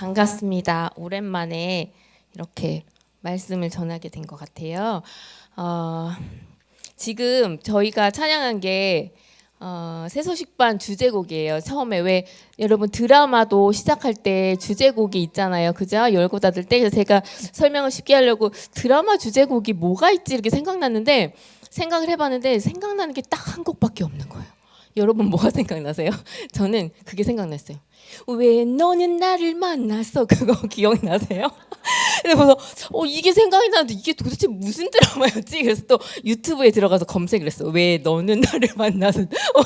반갑습니다. 오랜만에 이렇게 말씀을 전하게 된 것 같아요. 지금 저희가 찬양한 게 새소식반 주제곡이에요. 처음에 왜 여러분 드라마도 시작할 때 주제곡이 있잖아요. 그죠? 열고 닫을 때. 그래서 제가 설명을 쉽게 하려고 드라마 주제곡이 뭐가 있지 이렇게 생각났는데 생각을 해봤는데 생각나는 게 딱 한 곡밖에 없는 거예요. 여러분 뭐가 생각나세요? 저는 그게 생각났어요. 왜 너는 나를 만났어? 그거 기억나세요? 그래서 이게 생각이 나는데 이게 도대체 무슨 드라마였지? 그래서 또 유튜브에 들어가서 검색을 했어. 왜 너는 나를 만나서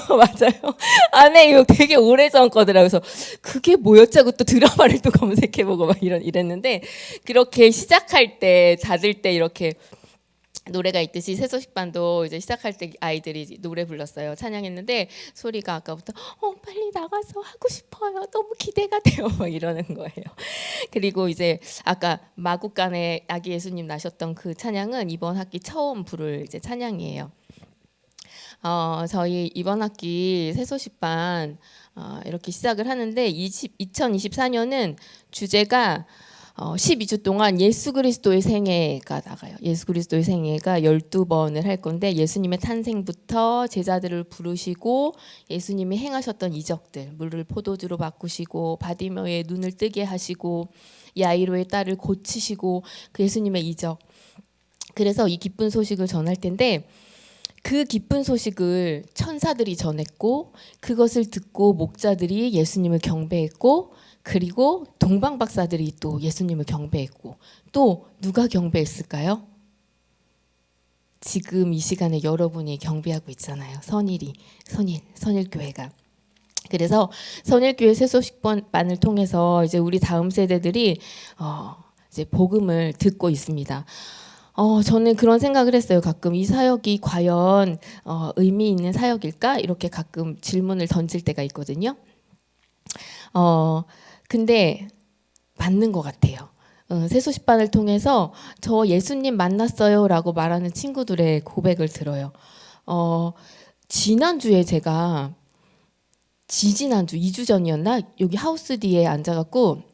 맞아요. 안에 이거 되게 오래전 거더라고요. 그래서 그게 뭐였지 하고 또 드라마를 또 검색해보고 막 이랬는데 그렇게 시작할 때 닫을 때 이렇게 노래가 있듯이 새소식반도 이제 시작할 때 아이들이 노래 불렀어요. 찬양했는데 소리가 아까부터 빨리 나가서 하고 싶어요. 너무 기대가 돼요. 막 이러는 거예요. 그리고 이제 아까 마국간에 아기 예수님 나셨던 그 찬양은 이번 학기 처음 부를 이제 찬양이에요. 저희 이번 학기 새소식반 이렇게 시작을 하는데 2024년은 주제가 12주 동안 예수 그리스도의 생애가 나가요. 예수 그리스도의 생애가 12번을 할 건데 예수님의 탄생부터 제자들을 부르시고 예수님이 행하셨던 이적들, 물을 포도주로 바꾸시고 바디메오의 눈을 뜨게 하시고 야이로의 딸을 고치시고 그 예수님의 이적. 그래서 이 기쁜 소식을 전할 텐데 그 기쁜 소식을 천사들이 전했고 그것을 듣고 목자들이 예수님을 경배했고 그리고 동방박사들이 또 예수님을 경배했고 또 누가 경배했을까요? 지금 이 시간에 여러분이 경배하고 있잖아요. 선일교회가. 그래서 선일교회 새소식반을 통해서 이제 우리 다음 세대들이 이제 복음을 듣고 있습니다. 저는 그런 생각을 했어요. 가끔 이 사역이 과연 의미 있는 사역일까? 이렇게 가끔 질문을 던질 때가 있거든요. 근데 맞는 것 같아요. 새소식반을 통해서 저 예수님 만났어요 라고 말하는 친구들의 고백을 들어요. 지난주에 제가 지지난주 2주 전이었나? 여기 하우스 뒤에 앉아갖고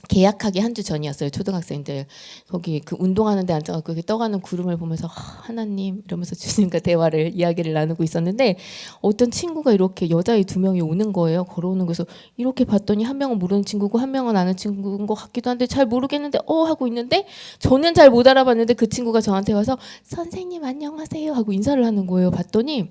계약하기 한 주 전이었어요. 초등학생들 거기 그 운동하는 데 앉아갖고 떠가는 구름을 보면서 하나님 이러면서 주님과 대화를 이야기를 나누고 있었는데 어떤 친구가 이렇게 여자애 2명이 오는 거예요. 걸어오는 거에서 이렇게 봤더니 한 명은 모르는 친구고 한 명은 아는 친구인 것 같기도 한데 잘 모르겠는데 하고 있는데 저는 잘 못 알아봤는데 그 친구가 저한테 와서 선생님 안녕하세요 하고 인사를 하는 거예요. 봤더니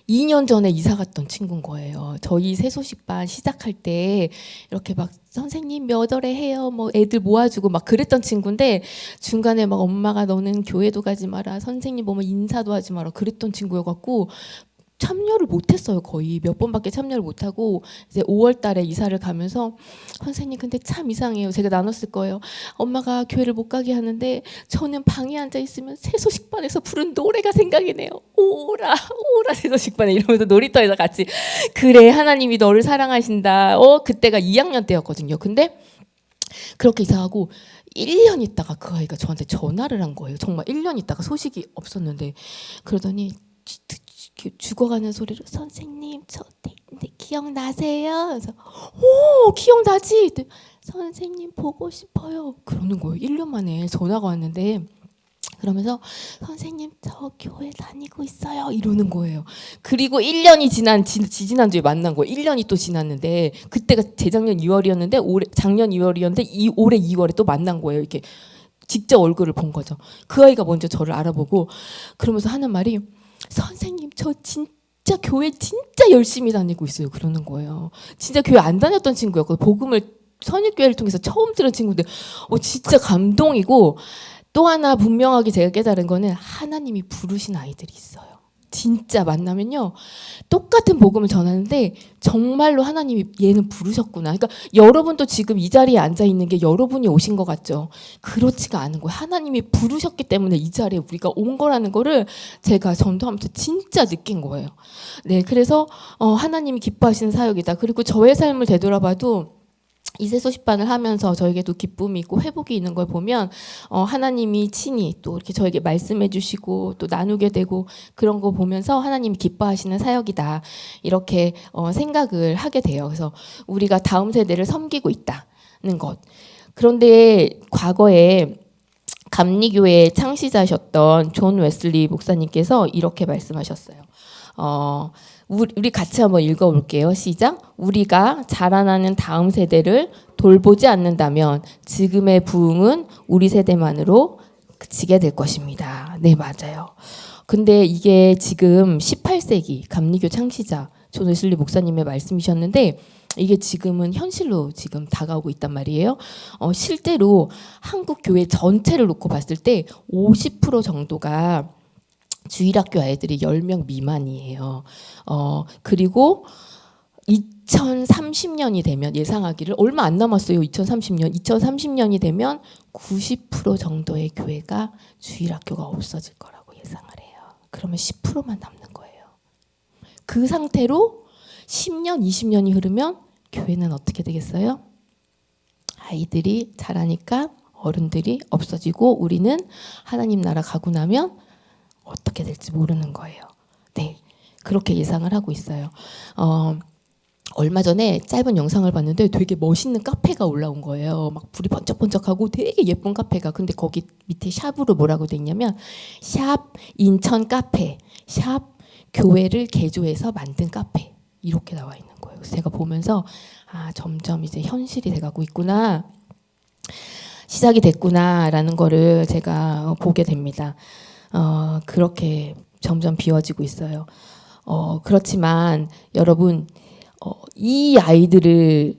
2년 전에 이사 갔던 친구인 거예요. 저희 새소식반 시작할 때 이렇게 막 선생님 몇 월에 해요 뭐 애들 모아주고 막 그랬던 친구인데 중간에 막 엄마가 너는 교회도 가지 마라 선생님 보면 인사도 하지 마라 그랬던 친구여갖고 참여를 못했어요. 거의 몇 번밖에 참여를 못하고 이제 5월 달에 이사를 가면서 선생님 근데 참 이상해요. 제가 나눴을 거예요. 엄마가 교회를 못 가게 하는데 저는 방에 앉아 있으면 새소식반에서 부른 노래가 생각이 나요. 오라 오라 새소식반에 이러면서 놀이터에서 같이 그래 하나님이 너를 사랑하신다. 그때가 2학년 때였거든요. 근데 그렇게 이사하고 1년 있다가 그 아이가 저한테 전화를 한 거예요. 정말 1년 있다가 소식이 없었는데 그러더니 죽어가는 소리로 선생님 저 기억나세요? 그래서 기억나지? 선생님 보고 싶어요. 그러는 거예요. 1년 만에 전화가 왔는데 그러면서 선생님 저 교회 다니고 있어요. 이러는 거예요. 그리고 1년이 지난주에 만난 거예요. 1년이 또 지났는데 그때가 재작년 2월이었는데 작년 2월이었는데 올해 2월에 또 만난 거예요. 이렇게 직접 얼굴을 본 거죠. 그 아이가 먼저 저를 알아보고 그러면서 하는 말이 선생님 저 진짜 교회 진짜 열심히 다니고 있어요. 그러는 거예요. 진짜 교회 안 다녔던 친구였거든요. 복음을 선일교회를 통해서 처음 들은 친구인데 진짜 감동이고 또 하나 분명하게 제가 깨달은 거는 하나님이 부르신 아이들이 있어요. 진짜 만나면요 똑같은 복음을 전하는데 정말로 하나님이 얘는 부르셨구나. 그러니까 여러분도 지금 이 자리에 앉아 있는 게 여러분이 오신 것 같죠. 그렇지가 않은 거예요. 하나님이 부르셨기 때문에 이 자리에 우리가 온 거라는 거를 제가 전도하면서 진짜 느낀 거예요. 네, 그래서 하나님이 기뻐하시는 사역이다. 그리고 저의 삶을 되돌아봐도 이 새소식반을 하면서 저에게도 기쁨이 있고 회복이 있는 걸 보면 하나님이 친히 또 이렇게 저에게 말씀해 주시고 또 나누게 되고 그런 거 보면서 하나님이 기뻐하시는 사역이다 이렇게 생각을 하게 돼요. 그래서 우리가 다음 세대를 섬기고 있다. 것. 그런데 과거에 감리교회 창시자셨던 존 웨슬리 목사님께서 이렇게 말씀하셨어요. 우리 같이 한번 읽어볼게요. 시작. 우리가 자라나는 다음 세대를 돌보지 않는다면 지금의 부흥은 우리 세대만으로 그치게 될 것입니다. 네, 맞아요. 근데 이게 지금 18세기 감리교 창시자 존 웨슬리 목사님의 말씀이셨는데 이게 지금은 현실로 지금 다가오고 있단 말이에요. 실제로 한국 교회 전체를 놓고 봤을 때 50% 정도가 주일학교 아이들이 10명 미만이에요. 그리고 2030년이 되면 예상하기를 얼마 안 남았어요. 2030년이 되면 90% 정도의 교회가 주일학교가 없어질 거라고 예상을 해요. 그러면 10%만 남는 거예요. 그 상태로 10년, 20년이 흐르면 교회는 어떻게 되겠어요? 아이들이 자라니까 어른들이 없어지고 우리는 하나님 나라 가고 나면 어떻게 될지 모르는 거예요. 네, 그렇게 예상을 하고 있어요. 얼마 전에 짧은 영상을 봤는데 되게 멋있는 카페가 올라온 거예요. 막 불이 번쩍번쩍하고 되게 예쁜 카페가. 근데 거기 밑에 샵으로 뭐라고 돼 있냐면 샵 인천 카페, 샵 교회를 개조해서 만든 카페 이렇게 나와 있는 거예요. 그래서 제가 보면서 점점 이제 현실이 돼가고 있구나, 시작이 됐구나라는 거를 제가 보게 됩니다. 그렇게 점점 비워지고 있어요. 그렇지만 여러분, 이 아이들에게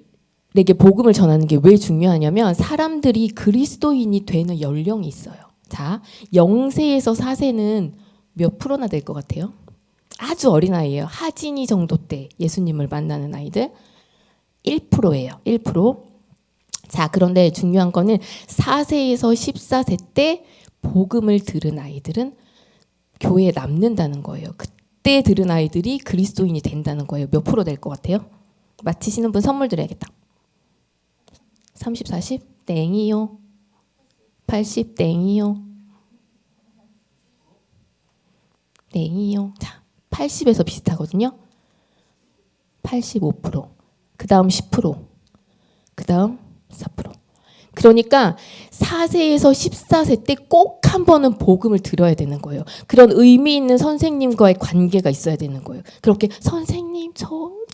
복음을 전하는 게 왜 중요하냐면 사람들이 그리스도인이 되는 연령이 있어요. 자, 0세에서 4세는 몇 프로나 될 것 같아요? 아주 어린 아이예요. 하진이 정도 때 예수님을 만나는 아이들 1%예요. 1%. 자, 그런데 중요한 거는 4세에서 14세 때 복음을 들은 아이들은 교회에 남는다는 거예요. 그때 들은 아이들이 그리스도인이 된다는 거예요. 몇 프로 될 것 같아요? 맞히시는 분 선물 드려야겠다. 30, 40? 땡이요. 80? 땡이요. 땡이요. 자, 80에서 비슷하거든요. 85%. 그 다음 10%. 그 다음 4%. 그러니까 4세에서 14세 때 꼭 한 번은 복음을 들어야 되는 거예요. 그런 의미 있는 선생님과의 관계가 있어야 되는 거예요. 그렇게 선생님, 저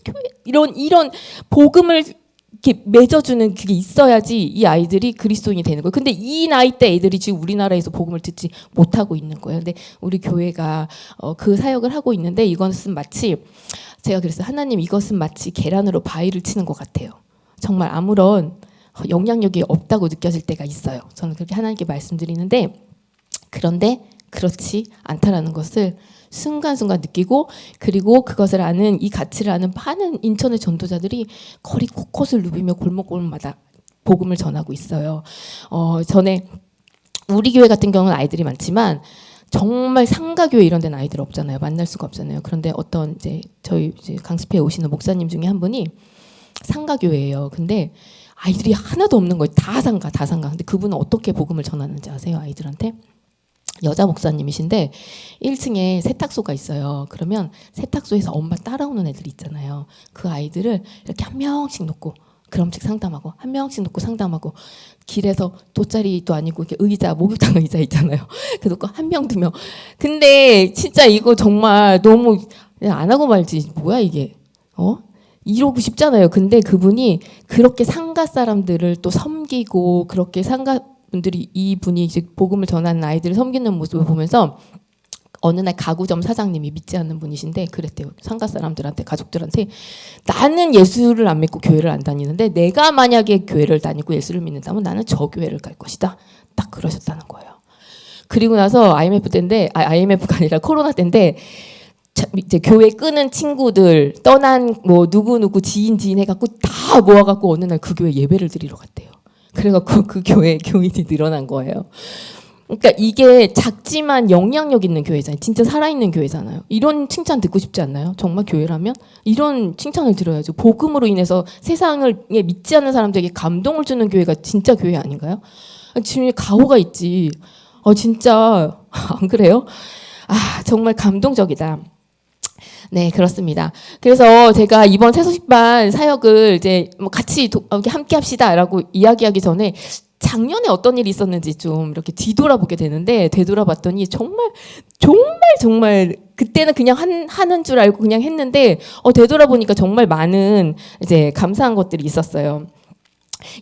교회 이런 복음을 이렇게 맺어주는 그게 있어야지 이 아이들이 그리스도인이 되는 거예요. 근데 이 나이 때 애들이 지금 우리나라에서 복음을 듣지 못하고 있는 거예요. 근데 우리 교회가 그 사역을 하고 있는데 이것은 마치 제가 그랬어요. 하나님, 이것은 마치 계란으로 바위를 치는 것 같아요. 정말 아무런 영향력이 없다고 느껴질 때가 있어요. 저는 그렇게 하나님께 말씀드리는데, 그런데 그렇지 않다라는 것을 순간순간 느끼고, 그리고 그것을 아는, 이 가치를 아는 많은 인천의 전도자들이 거리 곳곳을 누비며 골목골목마다 복음을 전하고 있어요. 전에 우리 교회 같은 경우는 아이들이 많지만 정말 상가교회 이런 데는 아이들 없잖아요. 만날 수가 없잖아요. 그런데 어떤 저희 강습회에 오시는 목사님 중에 한 분이 상가교회예요. 근데 아이들이 하나도 없는 거예요. 다 상가. 근데 그분은 어떻게 복음을 전하는지 아세요? 아이들한테? 여자 목사님이신데 1층에 세탁소가 있어요. 그러면 세탁소에서 엄마 따라오는 애들 있잖아요. 그 아이들을 이렇게 한 명씩 놓고 그럼씩 상담하고, 한 명씩 놓고 상담하고, 길에서 돗자리도 아니고 이렇게 의자, 목욕탕 의자 있잖아요. 그 놓고 한 명, 두 명. 근데 진짜 이거 정말 너무 안 하고 말지. 뭐야 이게? 이러고 싶잖아요. 근데 그분이 그렇게 상가 사람들을 또 섬기고, 그렇게 상가 분들이, 이분이 이제 복음을 전하는 아이들을 섬기는 모습을 보면서 어느 날 가구점 사장님이 믿지 않는 분이신데 그랬대요. 상가 사람들한테, 가족들한테, 나는 예수를 안 믿고 교회를 안 다니는데 내가 만약에 교회를 다니고 예수를 믿는다면 나는 저 교회를 갈 것이다. 딱 그러셨다는 거예요. 그리고 나서 IMF 때인데, IMF가 아니라 코로나 때인데, 이제 교회 끄는 친구들, 떠난 뭐 누구 지인 해갖고 다 모아갖고 어느 날 그 교회 예배를 드리러 갔대요. 그래갖고 그 교회 교인이 늘어난 거예요. 그러니까 이게 작지만 영향력 있는 교회잖아요. 진짜 살아있는 교회잖아요. 이런 칭찬 듣고 싶지 않나요? 정말 교회라면 이런 칭찬을 들어야죠. 복음으로 인해서 세상을 믿지 않는 사람들에게 감동을 주는 교회가 진짜 교회 아닌가요? 지금 가오가 있지. 진짜 안 그래요? 정말 감동적이다. 네, 그렇습니다. 그래서 제가 이번 새소식반 사역을 이제 뭐 같이 이렇게 함께 합시다라고 이야기하기 전에 작년에 어떤 일이 있었는지 좀 이렇게 뒤돌아보게 되는데, 되돌아봤더니 정말 그때는 그냥 하는 줄 알고 그냥 했는데 되돌아보니까 정말 많은 이제 감사한 것들이 있었어요.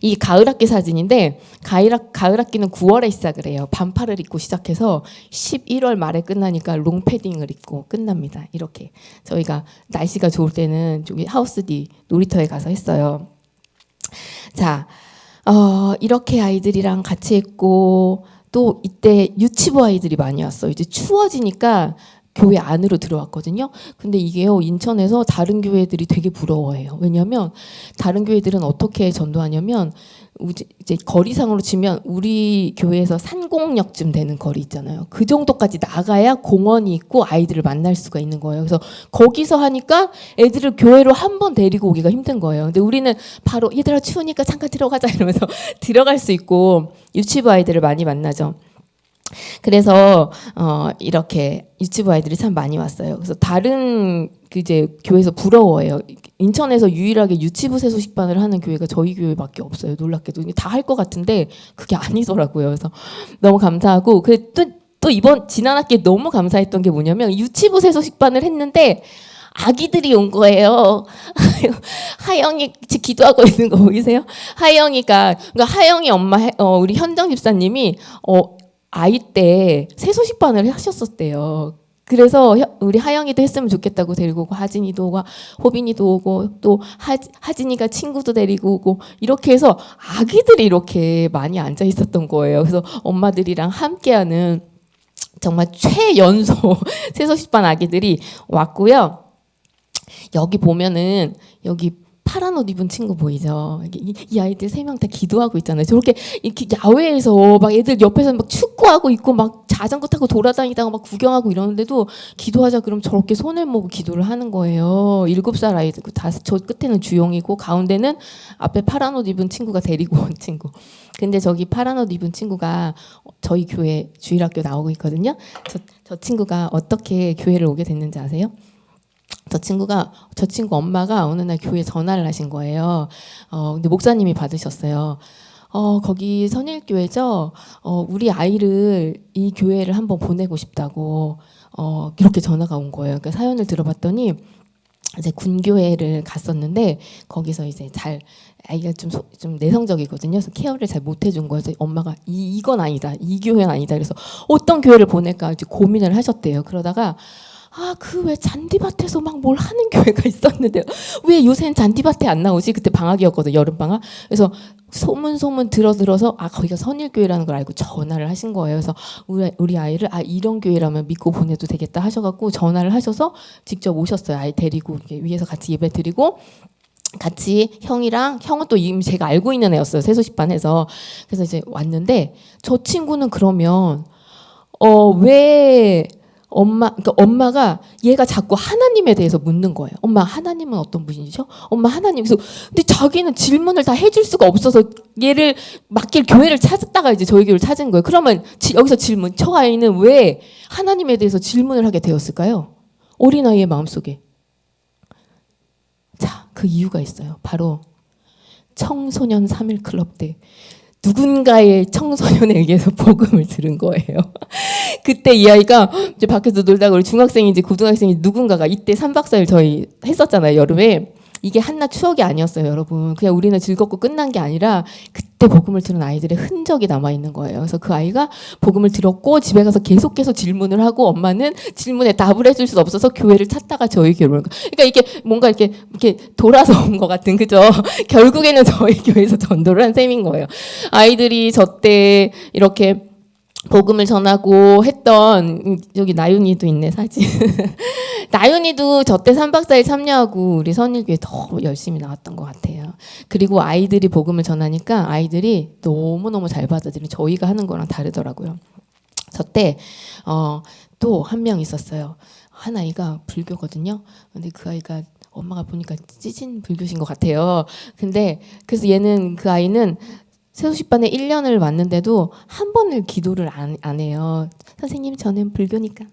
이 가을학기 사진인데, 가을학기는 9월에 시작을 해요. 반팔을 입고 시작해서 11월 말에 끝나니까 롱패딩을 입고 끝납니다. 이렇게 저희가 날씨가 좋을 때는 저기 하우스디 놀이터에 가서 했어요. 자, 이렇게 아이들이랑 같이 했고, 또 이때 유치부 아이들이 많이 왔어요. 이제 추워지니까 교회 안으로 들어왔거든요. 근데 이게요, 인천에서 다른 교회들이 되게 부러워해요. 왜냐하면 다른 교회들은 어떻게 전도하냐면, 이제 거리상으로 치면 우리 교회에서 산공역쯤 되는 거리 있잖아요. 그 정도까지 나가야 공원이 있고 아이들을 만날 수가 있는 거예요. 그래서 거기서 하니까 애들을 교회로 한 번 데리고 오기가 힘든 거예요. 근데 우리는 바로 얘들아 추우니까 잠깐 들어가자 이러면서 들어갈 수 있고 유치부 아이들을 많이 만나죠. 그래서 이렇게 유치부 아이들이 참 많이 왔어요. 그래서 다른 이제 교회에서 부러워해요. 인천에서 유일하게 유치부 새소식반을 하는 교회가 저희 교회밖에 없어요. 놀랍게도 다 할 것 같은데 그게 아니더라고요. 그래서 너무 감사하고, 또 이번 지난 학기에 너무 감사했던 게 뭐냐면 유치부 새소식반을 했는데 아기들이 온 거예요. 하영이 기도하고 있는 거 보이세요? 그러니까 하영이 엄마 우리 현정 집사님이 아이 때 새소식반을 하셨었대요. 그래서 우리 하영이도 했으면 좋겠다고 데리고 오고, 하진이도 오고, 호빈이도 오고, 또 하진이가 친구도 데리고 오고, 이렇게 해서 아기들이 이렇게 많이 앉아 있었던 거예요. 그래서 엄마들이랑 함께하는 정말 최연소 새소식반 아기들이 왔고요. 여기 보면은 여기 파란 옷 입은 친구 보이죠? 이 아이들 3명 다 기도하고 있잖아요. 저렇게 이렇게 야외에서 막 애들 옆에서 막 축구하고 있고 막 자전거 타고 돌아다니다가 막 구경하고 이러는데도 기도하자 그럼 저렇게 손을 모으고 기도를 하는 거예요. 7살 아이들, 저 끝에는 주영이고 가운데는 앞에 파란 옷 입은 친구가 데리고 온 친구. 근데 저기 파란 옷 입은 친구가 저희 교회 주일학교 나오고 있거든요. 저 친구가 어떻게 교회를 오게 됐는지 아세요? 저 친구 엄마가 어느 날 교회에 전화를 하신 거예요. 근데 목사님이 받으셨어요. 거기 선일교회죠. 우리 아이를 이 교회를 한번 보내고 싶다고 이렇게 전화가 온 거예요. 그러니까 사연을 들어봤더니 이제 군교회를 갔었는데 거기서 이제 아이가 좀 내성적이거든요. 그래서 케어를 잘 못 해준 거예요. 그래서 엄마가 이건 아니다, 이 교회는 아니다. 그래서 어떤 교회를 보낼까 이제 고민을 하셨대요. 그러다가 그 왜 잔디밭에서 막 뭘 하는 교회가 있었는데 왜 요새는 잔디밭에 안 나오지? 그때 방학이었거든, 여름방학. 그래서 소문 들어서 거기가 선일교회라는 걸 알고 전화를 하신 거예요. 그래서 우리 아이를 이런 교회라면 믿고 보내도 되겠다 하셔갖고 전화를 하셔서 직접 오셨어요. 아이 데리고 위에서 같이 예배 드리고, 같이 형은 또 이미 제가 알고 있는 애였어요. 새소식반에서. 그래서 이제 왔는데 저 친구는 그러면 왜 그러니까 엄마가 얘가 자꾸 하나님에 대해서 묻는 거예요. 엄마, 하나님은 어떤 분이시죠? 엄마, 하나님. 그래서 근데 자기는 질문을 다 해줄 수가 없어서 얘를 맡길 교회를 찾았다가 이제 저희 교회를 찾은 거예요. 그러면 여기서 질문, 저 아이는 왜 하나님에 대해서 질문을 하게 되었을까요? 어린아이의 마음속에. 자, 그 이유가 있어요. 바로 청소년 3일 클럽 때 누군가의 청소년에 의해서 복음을 들은 거예요. 그때 이 아이가 이제 밖에서 놀다가 우리 중학생인지 고등학생인지 누군가가 이때 3박 4일 저희 했었잖아요, 여름에. 이게 한낱 추억이 아니었어요, 여러분. 그냥 우리는 즐겁고 끝난 게 아니라 그때 복음을 들은 아이들의 흔적이 남아있는 거예요. 그래서 그 아이가 복음을 들었고 집에 가서 계속해서 질문을 하고, 엄마는 질문에 답을 해줄 수 없어서 교회를 찾다가 저희 교회를. 그러니까 이게 뭔가 이렇게 돌아서 온 것 같은, 그죠? 결국에는 저희 교회에서 전도를 한 셈인 거예요. 아이들이 저 때 이렇게 복음을 전하고 했던, 여기 나윤이도 있네, 사진. 나윤이도 저 때 3박 4일 참여하고 우리 선일교회 더 열심히 나왔던 것 같아요. 그리고 아이들이 복음을 전하니까 아이들이 너무너무 잘 받아들이는, 저희가 하는 거랑 다르더라고요. 저 때 또 한 명 있었어요. 한 아이가 불교거든요. 근데 그 아이가 엄마가 보니까 찌진 불교신 것 같아요. 근데 그래서 그 아이는 새소식반에 1년을 왔는데도 한 번을 기도를 안 해요. 선생님, 저는 불교니까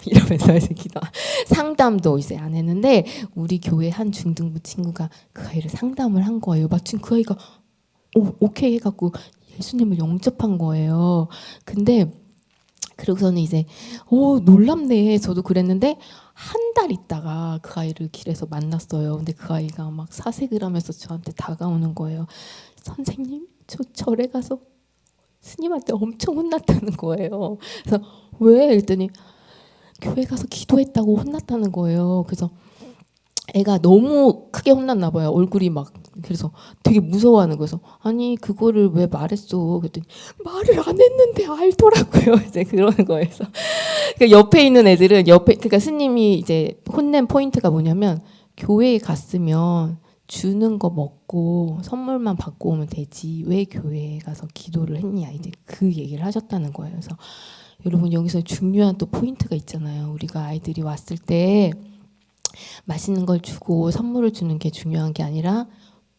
이러면서 이제 기도 상담도 이제 안 했는데 우리 교회 한 중등부 친구가 그 아이를 상담을 한 거예요. 마침 그 아이가 오케이 해갖고 예수님을 영접한 거예요. 근데 그러고서는 이제 놀랍네. 저도 그랬는데 한 달 있다가 그 아이를 길에서 만났어요. 근데 그 아이가 막 사색을 하면서 저한테 다가오는 거예요. 선생님, 저 절에 가서 스님한테 엄청 혼났다는 거예요. 그래서 왜? 그랬더니 교회 가서 기도했다고 혼났다는 거예요. 그래서 애가 너무 크게 혼났나 봐요. 얼굴이 막 그래서 되게 무서워하는 거여서 아니 그거를 왜 말했어? 그랬더니 말을 안 했는데 알더라고요. 이제 그러는 거예요. 그래서 그 옆에 있는 애들은 그러니까 스님이 이제 혼낸 포인트가 뭐냐면 교회에 갔으면 주는 거 먹고 선물만 받고 오면 되지 왜 교회에 가서 기도를 했냐 이제 그 얘기를 하셨다는 거예요. 그래서 여러분 여기서 중요한 또 포인트가 있잖아요. 우리가 아이들이 왔을 때 맛있는 걸 주고 선물을 주는 게 중요한 게 아니라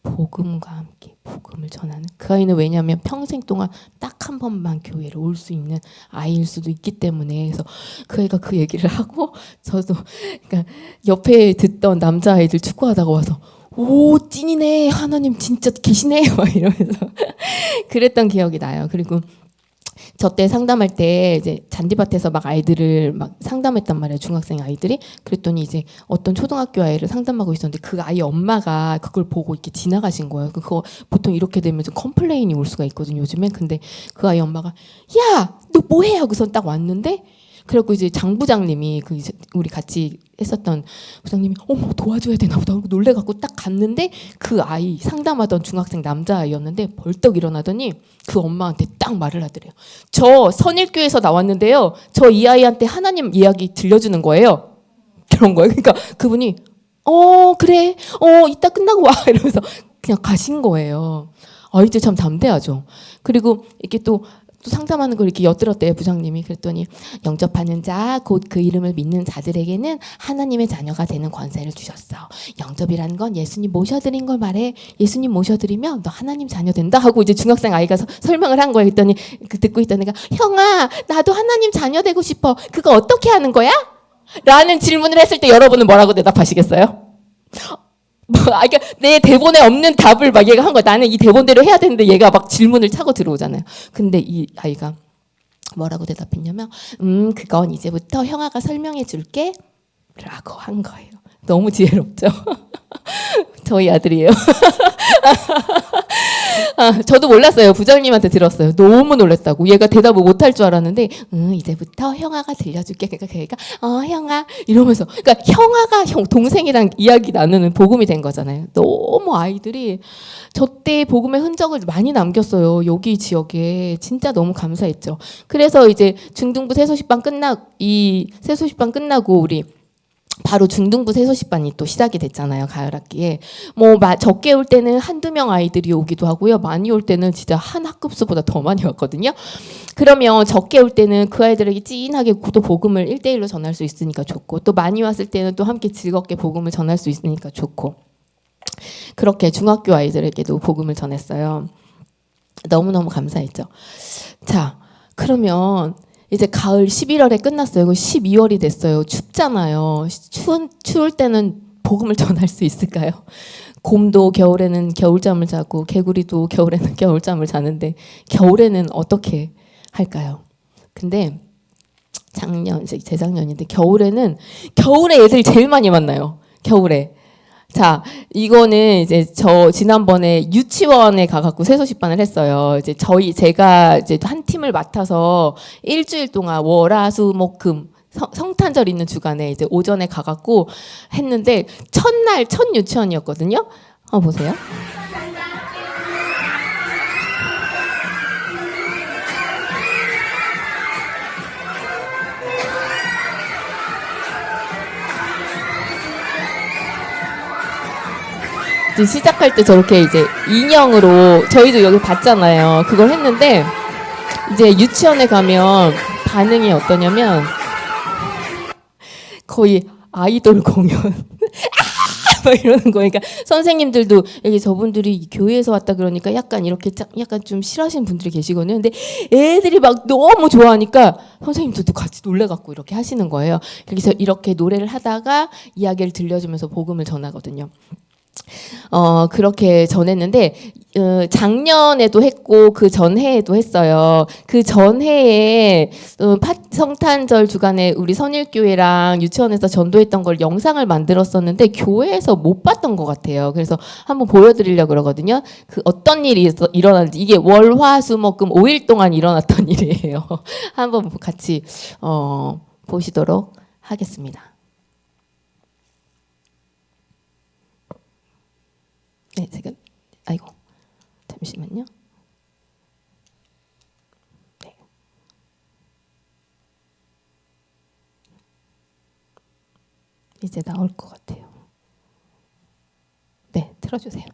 복음과 함께 복음을 전하는 그 아이는 왜냐하면 평생 동안 딱 한 번만 교회를 올 수 있는 아이일 수도 있기 때문에 그래서 그 아이가 그 얘기를 하고 저도 그러니까 옆에 듣던 남자아이들 축구하다가 와서 오 찐이네 하나님 진짜 계시네 막 이러면서 그랬던 기억이 나요. 그리고 저 때 상담할 때 이제 잔디밭에서 막 아이들을 막 상담했단 말이에요. 중학생 아이들이. 그랬더니 이제 어떤 초등학교 아이를 상담하고 있었는데 그 아이 엄마가 그걸 보고 이렇게 지나가신 거예요. 그거 보통 이렇게 되면 좀 컴플레인이 올 수가 있거든요. 요즘엔. 근데 그 아이 엄마가 야, 너 뭐해? 하고서 딱 왔는데 그래갖고 이제 장 부장님이 그 우리 같이 했었던 부장님이 어머 도와줘야 되나 보다 하고 놀래갖고 딱 갔는데 그 아이 상담하던 중학생 남자아이였는데 벌떡 일어나더니 그 엄마한테 딱 말을 하더래요. 저 선일교에서 나왔는데요. 저 이 아이한테 하나님 이야기 들려주는 거예요. 그런 거예요. 그러니까 그분이 그래 이따 끝나고 와 이러면서 그냥 가신 거예요. 아이들 참 담대하죠. 그리고 이렇게 또 상담하는 걸 이렇게 엿들었대요 부장님이. 그랬더니 영접하는 자 곧 그 이름을 믿는 자들에게는 하나님의 자녀가 되는 권세를 주셨어. 영접이라는 건 예수님 모셔드린 걸 말해. 예수님 모셔드리면 너 하나님 자녀 된다 하고 이제 중학생 아이가 설명을 한 거예요. 그랬더니 듣고 있던 애가 형아 나도 하나님 자녀 되고 싶어. 그거 어떻게 하는 거야? 라는 질문을 했을 때 여러분은 뭐라고 대답하시겠어요? 그러니까 내 대본에 없는 답을 막 얘가 한 거야. 나는 이 대본대로 해야 되는데 얘가 막 질문을 차고 들어오잖아요. 근데 이 아이가 뭐라고 대답했냐면 그건 이제부터 형아가 설명해 줄게 라고 한 거예요. 너무 지혜롭죠? 저희 아들이에요. 저도 몰랐어요. 부장님한테 들었어요. 너무 놀랐다고. 얘가 대답을 못할 줄 알았는데 이제부터 형아가 들려줄게. 그러니까 걔가 형아 이러면서 그러니까 형아가 동생이랑 이야기 나누는 복음이 된 거잖아요. 너무 아이들이 저 때 복음의 흔적을 많이 남겼어요. 여기 지역에. 진짜 너무 감사했죠. 그래서 이제 중등부 새소식반 끝나고 우리 바로 중등부 새소식반이 또 시작이 됐잖아요. 가을 학기에. 뭐 적게 올 때는 한두 명 아이들이 오기도 하고요. 많이 올 때는 진짜 한 학급수보다 더 많이 왔거든요. 그러면 적게 올 때는 그 아이들에게 찐하게 또 복음을 1대1로 전할 수 있으니까 좋고 또 많이 왔을 때는 또 함께 즐겁게 복음을 전할 수 있으니까 좋고 그렇게 중학교 아이들에게도 복음을 전했어요. 너무너무 감사했죠. 자, 그러면 이제 가을 11월에 끝났어요. 12월이 됐어요. 춥잖아요. 추울 때는 복음을 전할 수 있을까요? 곰도 겨울에는 겨울잠을 자고 개구리도 겨울에는 겨울잠을 자는데 겨울에는 어떻게 할까요? 근데 재작년인데 겨울에 애들이 제일 많이 만나요. 겨울에. 자, 이거는 이제 저 지난번에 유치원에 가갖고 새소식반을 했어요. 이제 제가 이제 한 팀을 맡아서 일주일 동안 월화수목금 성탄절 있는 주간에 이제 오전에 가갖고 했는데 첫날 첫 유치원이었거든요. 보세요. 시작할 때 저렇게 이제 인형으로 저희도 여기 봤잖아요. 그걸 했는데 이제 유치원에 가면 반응이 어떠냐면 거의 아이돌 공연 막 이러는 거예요. 그러니까 선생님들도 여기 저분들이 교회에서 왔다 그러니까 약간 이렇게 약간 좀 싫어하시는 분들이 계시거든요. 근데 애들이 막 너무 좋아하니까 선생님들도 같이 놀래갖고 이렇게 하시는 거예요. 그래서 이렇게 노래를 하다가 이야기를 들려주면서 복음을 전하거든요. 그렇게 전했는데 작년에도 했고 그 전해에도 했어요. 그 전해에 성탄절 주간에 우리 선일교회랑 유치원에서 전도했던 걸 영상을 만들었었는데 교회에서 못 봤던 것 같아요. 그래서 한번 보여드리려고 그러거든요. 그 어떤 일이 일어났는지 이게 월, 화, 수, 목, 금 5일 동안 일어났던 일이에요. 한번 같이 보시도록 하겠습니다. 네, 제가 아이고 잠시만요. 네. 이제 나올 것 같아요. 네, 틀어주세요.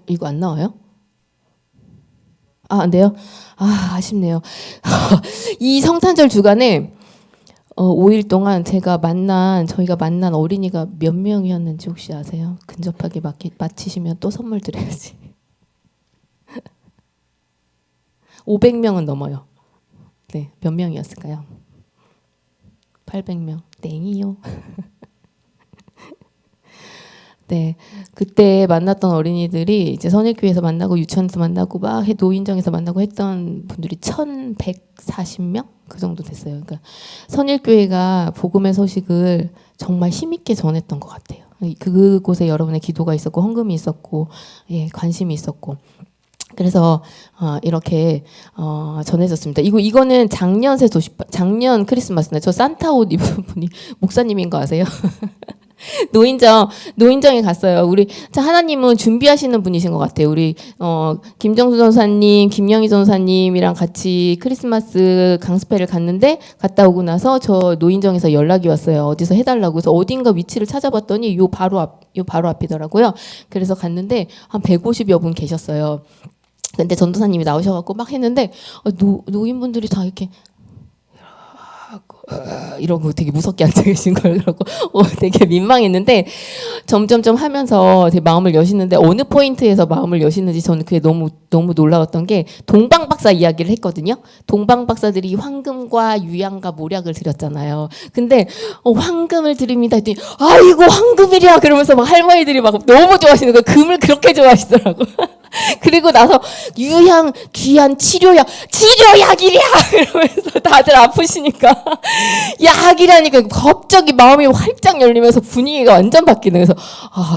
이거 안 나와요? 안 돼요? 아쉽네요. 이 성탄절 주간에 5일 동안 저희가 만난 어린이가 몇 명이었는지 혹시 아세요? 근접하게 맞히시면 또 선물 드려야지. 500명은 넘어요. 네, 몇 명이었을까요? 800명. 땡이요. 네, 그때 만났던 어린이들이 이제 선일교회에서 만나고 유치원에서 만나고 막 노인정에서 만나고 했던 분들이 1,140명 그 정도 됐어요. 그러니까 선일교회가 복음의 소식을 정말 힘있게 전했던 것 같아요. 그곳에 여러분의 기도가 있었고 헌금이 있었고 관심이 있었고. 그래서 이렇게 전해졌습니다. 이거는 작년 크리스마스인데 저 산타 옷 입은 분이 목사님인 거 아세요? 노인정에 갔어요. 우리 하나님은 준비하시는 분이신 것 같아요. 우리 김정수 전사님, 김영희 전사님이랑 같이 크리스마스 강습회를 갔다 오고 나서 저 노인정에서 연락이 왔어요. 어디서 해달라고. 그래서 어딘가 위치를 찾아봤더니 요 바로 앞이더라고요. 그래서 갔는데 한 150여 분 계셨어요. 근데 전도사님이 나오셔갖고 막 했는데 노인분들이 다 이렇게 이러고 되게 무섭게 앉아 계신 걸 그러고 되게 민망했는데 점점점 하면서 되게 마음을 여시는데 어느 포인트에서 마음을 여시는지 저는 그게 너무 놀라웠던 게 동방박사 이야기를 했거든요. 동방박사들이 황금과 유향과 모략을 드렸잖아요. 근데 황금을 드립니다 했더니 아이고 황금이랴 그러면서 막 할머니들이 막 너무 좋아하시는 거예요. 금을 그렇게 좋아하시더라고. 그리고 나서 유향 귀한 치료약이랴 이러면서 다들 아프시니까 약이라니까 갑자기 마음이 활짝 열리면서 분위기가 완전 바뀌는. 그래서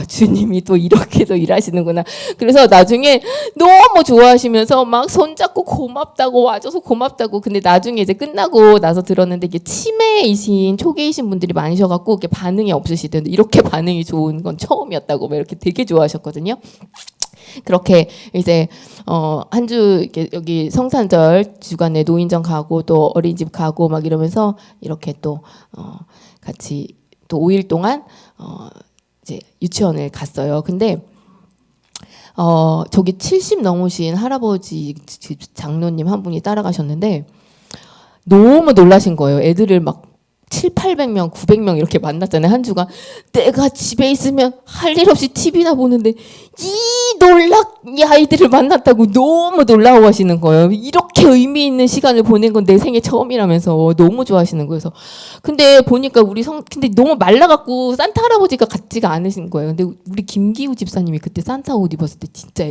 주님이 또 이렇게도 일하시는구나. 그래서 나중에 너무 좋아하시면서 막 손잡고 고맙다고 와줘서 고맙다고. 근데 나중에 이제 끝나고 나서 들었는데 이게 치매이신 초기이신 분들이 많으셔갖고 이렇게 반응이 없으시던데 이렇게 반응이 좋은 건 처음이었다고 막 이렇게 되게 좋아하셨거든요. 그렇게 이제 한 주 여기 성탄절 주간에 노인정 가고 또 어린이집 가고 막 이러면서 이렇게 또 같이 또 5일 동안 이제 유치원을 갔어요. 근데 저기 70 넘으신 할아버지 장로님 한 분이 따라가셨는데 너무 놀라신 거예요. 애들을 막 700~800명, 900명 이렇게 만났잖아요. 한 주가. 내가 집에 있으면 할 일 없이 TV나 보는데 이 아이들을 만났다고 너무 놀라워하시는 거예요. 이렇게 의미 있는 시간을 보낸 건 내 생애 처음이라면서 너무 좋아하시는 거예요. 근데 보니까 근데 너무 말라갖고 산타 할아버지가 같지가 않으신 거예요. 근데 우리 김기우 집사님이 그때 산타 옷 입었을 때 진짜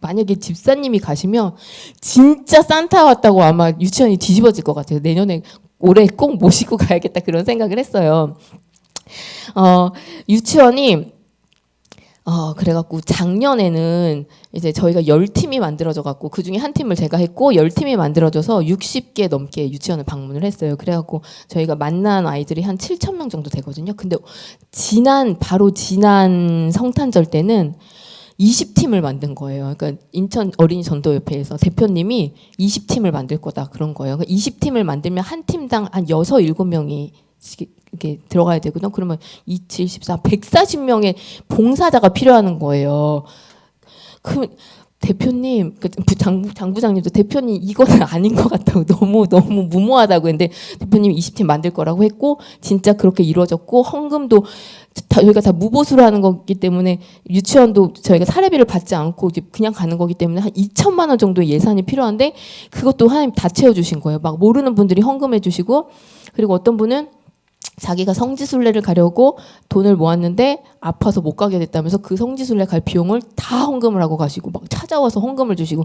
만약에 집사님이 가시면 진짜 산타 왔다고 아마 유치원이 뒤집어질 것 같아요. 올해 꼭 모시고 가야겠다 그런 생각을 했어요. 유치원이 그래갖고 작년에는 이제 저희가 10팀이 만들어져갖고 그 중에 한 팀을 제가 했고 10팀이 만들어져서 60개 넘게 유치원을 방문을 했어요. 그래갖고 저희가 만난 아이들이 한 7,000명 정도 되거든요. 근데 바로 지난 성탄절 때는 20팀을 만든 거예요. 그러니까 인천 어린이 전도협회에서 대표님이 20팀을 만들 거다 그런 거예요. 그러니까 20팀을 만들면 한 팀당 한 6~7명이 이렇게 들어가야 되거든. 그러면 27, 14, 140명의 봉사자가 필요한 거예요. 그 대표님, 장부장님도 대표님 이거는 아닌 것 같다고 너무 무모하다고 했는데 대표님 20팀 만들 거라고 했고 진짜 그렇게 이루어졌고 헌금도 저희가 다 무보수로 하는 거기 때문에 유치원도 저희가 사례비를 받지 않고 그냥 가는 거기 때문에 한 2천만 원 정도의 예산이 필요한데 그것도 하나님 다 채워주신 거예요. 막 모르는 분들이 헌금해 주시고 그리고 어떤 분은 자기가 성지순례를 가려고 돈을 모았는데 아파서 못 가게 됐다면서 그 성지순례 갈 비용을 다 헌금을 하고 가시고 막 찾아와서 헌금을 주시고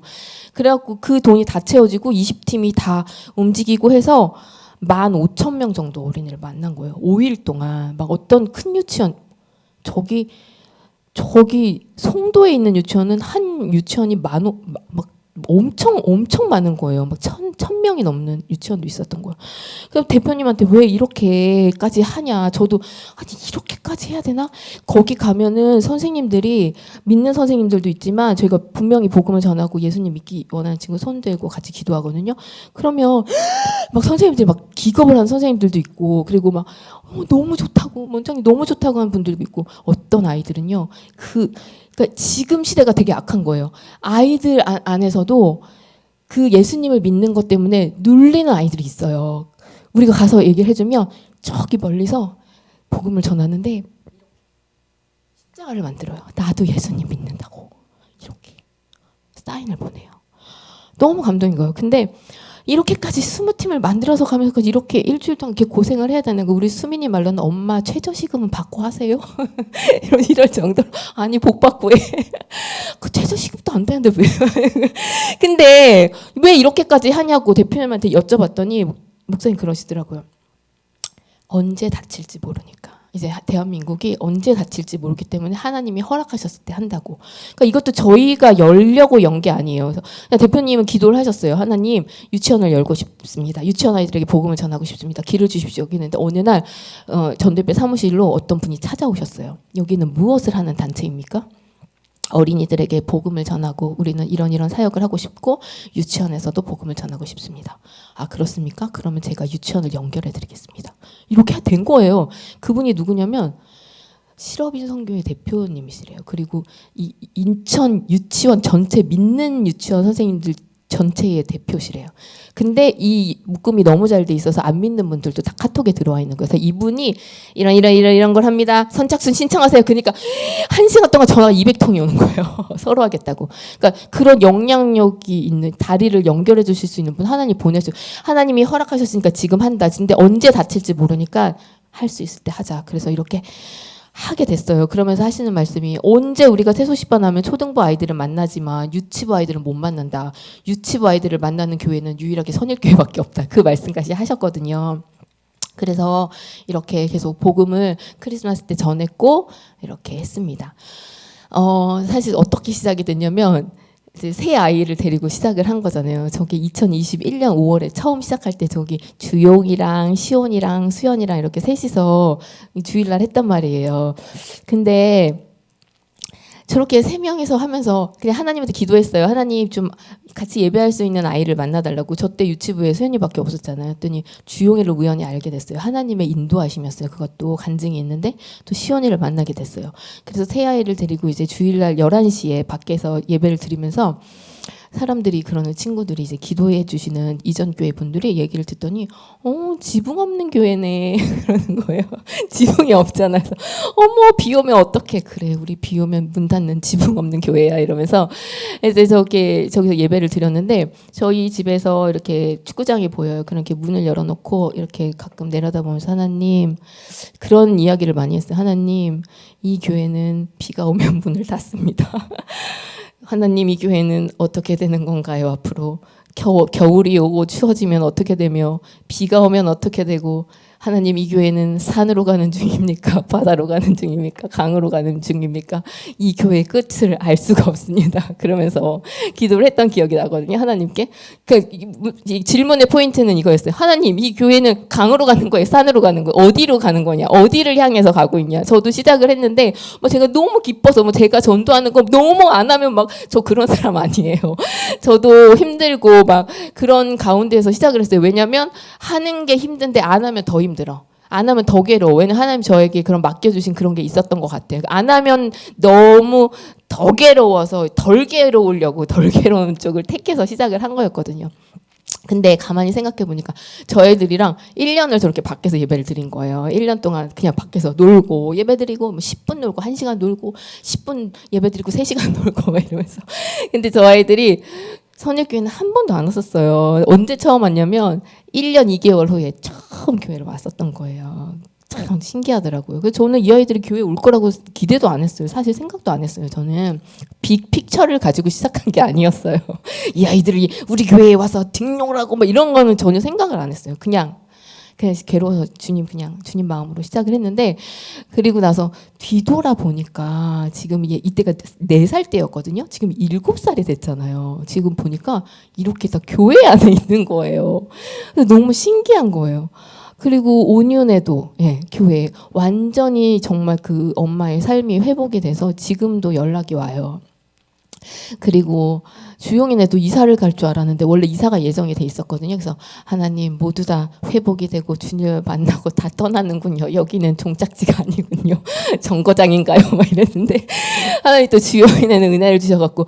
그래갖고 그 돈이 다 채워지고 20팀이 다 움직이고 해서 15,000명 정도 어린이를 만난 거예요. 5일 동안 막 어떤 큰 유치원 저기 송도에 있는 유치원은 한 유치원이 막 엄청 많은 거예요. 막 천 명이 넘는 유치원도 있었던 거예요. 그럼 대표님한테 왜 이렇게까지 하냐. 저도 아니 이렇게까지 해야 되나? 거기 가면은 선생님들이 믿는 선생님들도 있지만 저희가 분명히 복음을 전하고 예수님 믿기 원하는 친구 손 들고 같이 기도하거든요. 그러면 막 선생님들이 막 기겁을 하는 선생님들도 있고 그리고 막 너무 좋다고 원장님 너무 좋다고 하는 분들도 있고 어떤 아이들은요 그러니까 지금 시대가 되게 악한 거예요. 아이들 안에서도 그 예수님을 믿는 것 때문에 눌리는 아이들이 있어요. 우리가 가서 얘기를 해주면 저기 멀리서 복음을 전하는데 십자가를 만들어요. 나도 예수님 믿는다고 이렇게 사인을 보내요. 너무 감동인 거예요. 근데 이렇게까지 20팀을 만들어서 가면서 이렇게 일주일 동안 이렇게 고생을 해야 되는 거 우리 수민이 말로는 엄마 최저시급은 받고 하세요? 이럴 정도로 아니 복 받고 해. 그 최저시급도 안 되는데 왜? 근데 왜 이렇게까지 하냐고 대표님한테 여쭤봤더니 목사님 그러시더라고요. 언제 다칠지 모르니까. 이제 대한민국이 언제 다칠지 모르기 때문에 하나님이 허락하셨을 때 한다고. 그러니까 이것도 저희가 열려고 연 게 아니에요. 그래서 대표님은 기도를 하셨어요. 하나님 유치원을 열고 싶습니다. 유치원 아이들에게 복음을 전하고 싶습니다. 길을 주십시오. 했는데 어느 날 전대표 사무실로 어떤 분이 찾아오셨어요. 여기는 무엇을 하는 단체입니까? 어린이들에게 복음을 전하고 우리는 이런 사역을 하고 싶고 유치원에서도 복음을 전하고 싶습니다. 아 그렇습니까? 그러면 제가 유치원을 연결해 드리겠습니다. 이렇게 된 거예요. 그분이 누구냐면 실업인 선교회 대표님이시래요. 그리고 이 인천 유치원 전체 믿는 유치원 선생님들 전체의 대표시래요. 근데 이 묶음이 너무 잘 돼 있어서 안 믿는 분들도 다 카톡에 들어와 있는 거예요. 그래서 이분이 이런 걸 합니다. 선착순 신청하세요. 그러니까 1시간 동안 전화가 200통이 오는 거예요. 서로 하겠다고. 그러니까 그런 영향력이 있는 다리를 연결해 주실 수 있는 분 하나님 보내줘. 하나님이 허락하셨으니까 지금 한다. 근데 언제 다칠지 모르니까 할 수 있을 때 하자. 그래서 이렇게 하게 됐어요. 그러면서 하시는 말씀이 언제 우리가 새소식반 하면 초등부 아이들은 만나지만 유치부 아이들은 못 만난다. 유치부 아이들을 만나는 교회는 유일하게 선일교회밖에 없다. 그 말씀까지 하셨거든요. 그래서 이렇게 계속 복음을 크리스마스 때 전했고 이렇게 했습니다. 사실 어떻게 시작이 됐냐면 이제 새 아이를 데리고 시작을 한 거잖아요. 저기 2021년 5월에 처음 시작할 때 저기 주용이랑 시온이랑 수연이랑 이렇게 셋이서 주일날 했단 말이에요. 근데 저렇게 3명이서 하면서 그냥 하나님한테 기도했어요. 하나님 좀 같이 예배할 수 있는 아이를 만나달라고. 저 때 유치부에 수연이밖에 없었잖아요. 했더니 주용이를 우연히 알게 됐어요. 하나님의 인도하심이었어요. 그것도 간증이 있는데 또 시온이를 만나게 됐어요. 그래서 새 아이를 데리고 이제 주일날 11시에 밖에서 예배를 드리면서 사람들이 그러는 친구들이 이제 기도해 주시는 이전 교회 분들이 얘기를 듣더니 지붕 없는 교회네 그러는 거예요. 지붕이 없잖아요. 어머 비 오면 어떡해. 그래 우리 비 오면 문 닫는 지붕 없는 교회야 이러면서 이제 저기서 예배를 드렸는데 저희 집에서 이렇게 축구장이 보여요. 그렇게 문을 열어놓고 이렇게 가끔 내려다보면서 하나님 그런 이야기를 많이 했어요. 하나님 이 교회는 비가 오면 문을 닫습니다. 하나님 이 교회는 어떻게 되는 건가요? 앞으로 겨울이 오고 추워지면 어떻게 되며 비가 오면 어떻게 되고 하나님 이 교회는 산으로 가는 중입니까? 바다로 가는 중입니까? 강으로 가는 중입니까? 이 교회의 끝을 알 수가 없습니다. 그러면서 기도를 했던 기억이 나거든요. 하나님께. 이 질문의 포인트는 이거였어요. 하나님 이 교회는 강으로 가는 거예요? 산으로 가는 거예요? 어디로 가는 거냐? 어디를 향해서 가고 있냐? 저도 시작을 했는데 제가 너무 기뻐서 제가 전도하는 거 너무 안 하면 저 그런 사람 아니에요. 저도 힘들고 그런 가운데에서 시작을 했어요. 왜냐하면 하는 게 힘든데 안 하면 더 힘들어. 안 하면 더 괴로워. 왜냐면 하나님 저에게 그런 맡겨주신 그런 게 있었던 것 같아요. 안 하면 너무 더 괴로워서 덜 괴로우려고 덜 괴로운 쪽을 택해서 시작을 한 거였거든요. 근데 가만히 생각해 보니까 저 애들이랑 1년을 저렇게 밖에서 예배를 드린 거예요. 1년 동안 그냥 밖에서 놀고 예배 드리고 뭐 10분 놀고 1시간 놀고 10분 예배 드리고 3시간 놀고 막 이러면서. 근데 저 아이들이 선일교회는 한 번도 안 왔었어요. 언제 처음 왔냐면 1년 2개월 후에 처음 교회를 왔었던 거예요. 참 신기하더라고요. 그래서 저는 이 아이들이 교회 올 거라고 기대도 안 했어요. 사실 생각도 안 했어요. 저는 빅픽처를 가지고 시작한 게 아니었어요. 이 아이들이 우리 교회에 와서 등록을 하고 뭐 이런 거는 전혀 생각을 안 했어요. 그냥 괴로워서 그냥 주님 마음으로 시작을 했는데, 그리고 나서 뒤돌아 보니까 지금 이때가 4살 때였거든요. 지금 7살이 됐잖아요. 지금 보니까 이렇게 다 교회 안에 있는 거예요. 너무 신기한 거예요. 그리고 5년에도 교회 완전히 정말 그 엄마의 삶이 회복이 돼서 지금도 연락이 와요. 그리고 주용이네도 이사를 갈 줄 알았는데 원래 이사가 예정이 돼 있었거든요. 그래서 하나님 모두 다 회복이 되고 주님을 만나고 다 떠나는군요. 여기는 종착지가 아니군요. 정거장인가요? 막 이랬는데 하나님 또 주용이네는 은혜를 주셔갖고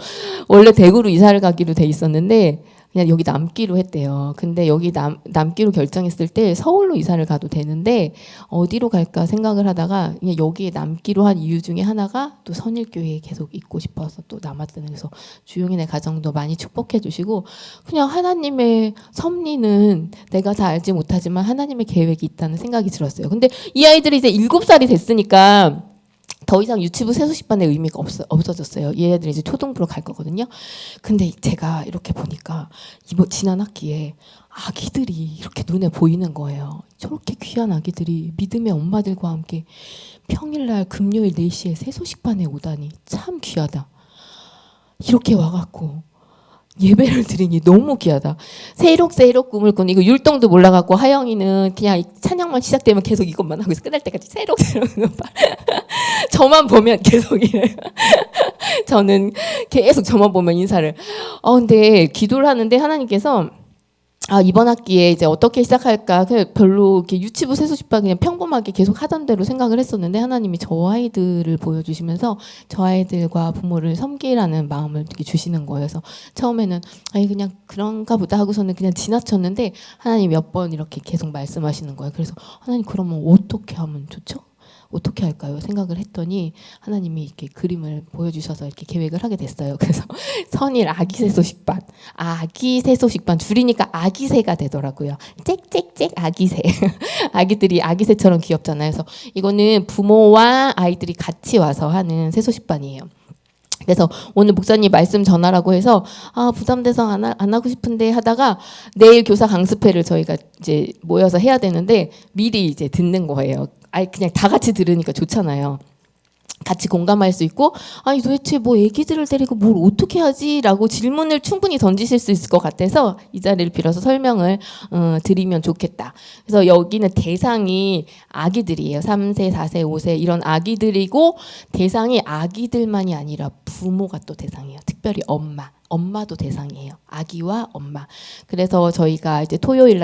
원래 대구로 이사를 가기로 돼 있었는데 그냥 여기 남기로 했대요. 근데 여기 남기로 결정했을 때 서울로 이사를 가도 되는데 어디로 갈까 생각을 하다가 그냥 여기에 남기로 한 이유 중에 하나가 또 선일교회에 계속 있고 싶어서 또 남았다는. 그래서 주용이네 가정도 많이 축복해 주시고 그냥 하나님의 섭리는 내가 다 알지 못하지만 하나님의 계획이 있다는 생각이 들었어요. 근데 이 아이들이 이제 7살이 됐으니까 더 이상 유치부 세수식반의 의미가 없어졌어요. 얘네들이 이제 초등부로 갈 거거든요. 근데 제가 이렇게 보니까 지난 학기에 아기들이 이렇게 눈에 보이는 거예요. 저렇게 귀한 아기들이 믿음의 엄마들과 함께 평일날 금요일 4시에 세수식반에 오다니 참 귀하다. 이렇게 와갖고 예배를 드리니 너무 귀하다. 새록새록 꿈을 꾸는 이거 율동도 몰라갖고 하영이는 그냥 찬양만 시작되면 계속 이것만 하고 있어. 끝날 때까지 새록새록 저만 보면 계속 이래요. 저는 계속 저만 보면 인사를. 근데 기도를 하는데 하나님께서 이번 학기에 이제 어떻게 시작할까? 별로 이렇게 유치부 세수식반 그냥 평범하게 계속 하던 대로 생각을 했었는데 하나님이 저 아이들을 보여주시면서 저 아이들과 부모를 섬기라는 마음을 이렇게 주시는 거예요. 그래서 처음에는 그냥 그런가 보다 하고서는 그냥 지나쳤는데 하나님 몇 번 이렇게 계속 말씀하시는 거예요. 그래서 하나님 그러면 어떻게 하면 좋죠? 어떻게 할까요? 생각을 했더니 하나님이 이렇게 그림을 보여주셔서 이렇게 계획을 하게 됐어요. 그래서 선일 아기새소식반, 아기새소식반 줄이니까 아기새가 되더라고요. 짹짹짹 아기새. 아기들이 아기새처럼 귀엽잖아요. 그래서 이거는 부모와 아이들이 같이 와서 하는 새소식반이에요. 그래서 오늘 목사님 말씀 전하라고 해서 부담돼서 안 하고 싶은데 하다가 내일 교사 강습회를 저희가 이제 모여서 해야 되는데 미리 이제 듣는 거예요. 그냥 다 같이 들으니까 좋잖아요. 같이 공감할 수 있고 도대체 뭐 애기들을 데리고 뭘 어떻게 하지라고 질문을 충분히 던지실 수 있을 것 같아서 이 자리를 빌어서 설명을 드리면 좋겠다. 그래서 여기는 대상이 아기들이에요. 3세, 4세, 5세 이런 아기들이고 대상이 아기들만이 아니라 부모가 또 대상이에요. 특별히 엄마도 대상이에요. 아기와 엄마. 그래서 저희가 이제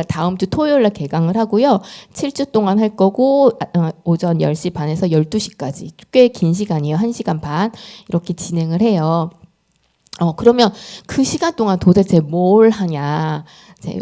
다음 주 토요일날 개강을 하고요. 7주 동안 할 거고 오전 10시 반에서 12시까지 꽤 긴 시간이에요. 1시간 반 이렇게 진행을 해요. 그러면 그 시간 동안 도대체 뭘 하냐,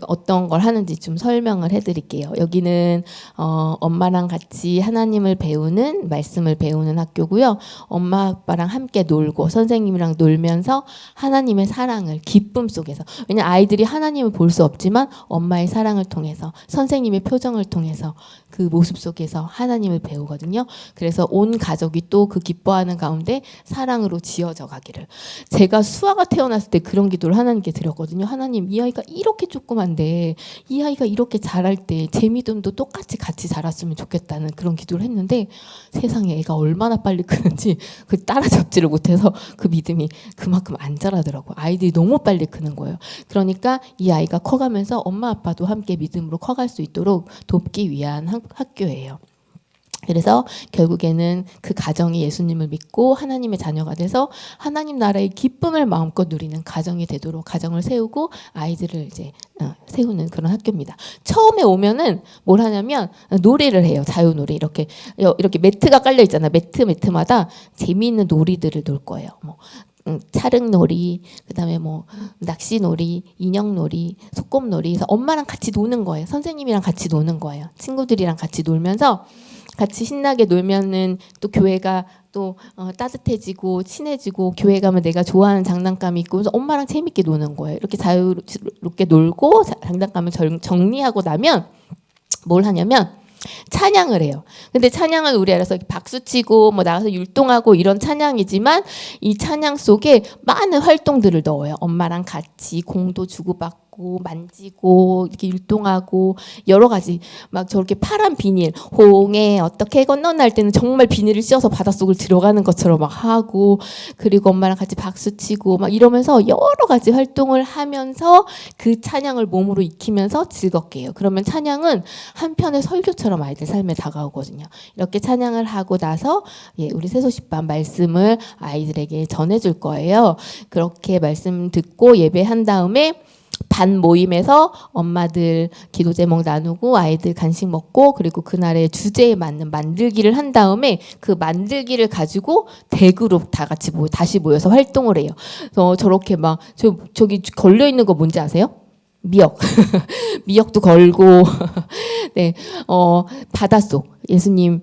어떤 걸 하는지 좀 설명을 해드릴게요. 여기는 엄마랑 같이 하나님을 배우는, 말씀을 배우는 학교고요. 엄마 아빠랑 함께 놀고 선생님이랑 놀면서 하나님의 사랑을 기쁨 속에서, 왜냐면 아이들이 하나님을 볼 수 없지만 엄마의 사랑을 통해서 선생님의 표정을 통해서 그 모습 속에서 하나님을 배우거든요. 그래서 온 가족이 또 그 기뻐하는 가운데 사랑으로 지어져 가기를. 제가 수아가 태어났을 때 그런 기도를 하나님께 드렸거든요. 하나님, 이 아이가 이렇게 조그만데 이 아이가 이렇게 자랄 때 제 믿음도 똑같이 같이 자랐으면 좋겠다는 그런 기도를 했는데 세상에 애가 얼마나 빨리 크는지 그 따라잡지를 못해서 그 믿음이 그만큼 안 자라더라고요. 아이들이 너무 빨리 크는 거예요. 그러니까 이 아이가 커가면서 엄마 아빠도 함께 믿음으로 커갈 수 있도록 돕기 위한 학교예요. 그래서 결국에는 그 가정이 예수님을 믿고 하나님의 자녀가 돼서 하나님 나라의 기쁨을 마음껏 누리는 가정이 되도록 가정을 세우고 아이들을 이제 세우는 그런 학교입니다. 처음에 오면은 뭘 하냐면 놀이를 해요. 자유놀이 이렇게 매트가 깔려 있잖아. 매트마다 재미있는 놀이들을 놀 거예요. 뭐 차릉놀이, 그다음에 뭐 낚시놀이, 인형놀이, 소꿉놀이. 그래서 엄마랑 같이 노는 거예요. 선생님이랑 같이 노는 거예요. 친구들이랑 같이 놀면서 같이 신나게 놀면은 또 교회가 또 따뜻해지고 친해지고 교회 가면 내가 좋아하는 장난감이 있고 그래서 엄마랑 재밌게 노는 거예요. 이렇게 자유롭게 놀고 장난감을 정리하고 나면 뭘 하냐면 찬양을 해요. 근데 찬양은 우리 알아서 박수 치고 뭐 나가서 율동하고 이런 찬양이지만 이 찬양 속에 많은 활동들을 넣어요. 엄마랑 같이 공도 주고받고 만지고 이렇게 율동하고 여러 가지 막 저렇게 파란 비닐 홍해 어떻게 건너나 할 때는 정말 비닐을 씌워서 바닷속을 들어가는 것처럼 막 하고 그리고 엄마랑 같이 박수 치고 막 이러면서 여러 가지 활동을 하면서 그 찬양을 몸으로 익히면서 즐겁게 해요. 그러면 찬양은 한편의 설교처럼 아이들 삶에 다가오거든요. 이렇게 찬양을 하고 나서 우리 새소식반 말씀을 아이들에게 전해줄 거예요. 그렇게 말씀 듣고 예배한 다음에 반 모임에서 엄마들 기도 제목 나누고 아이들 간식 먹고 그리고 그날의 주제에 맞는 만들기를 한 다음에 그 만들기를 가지고 대그룹 다 같이 다시 모여서 활동을 해요. 저렇게 막 저기 걸려 있는 거 뭔지 아세요? 미역. 미역도 걸고 네, 바닷속 예수님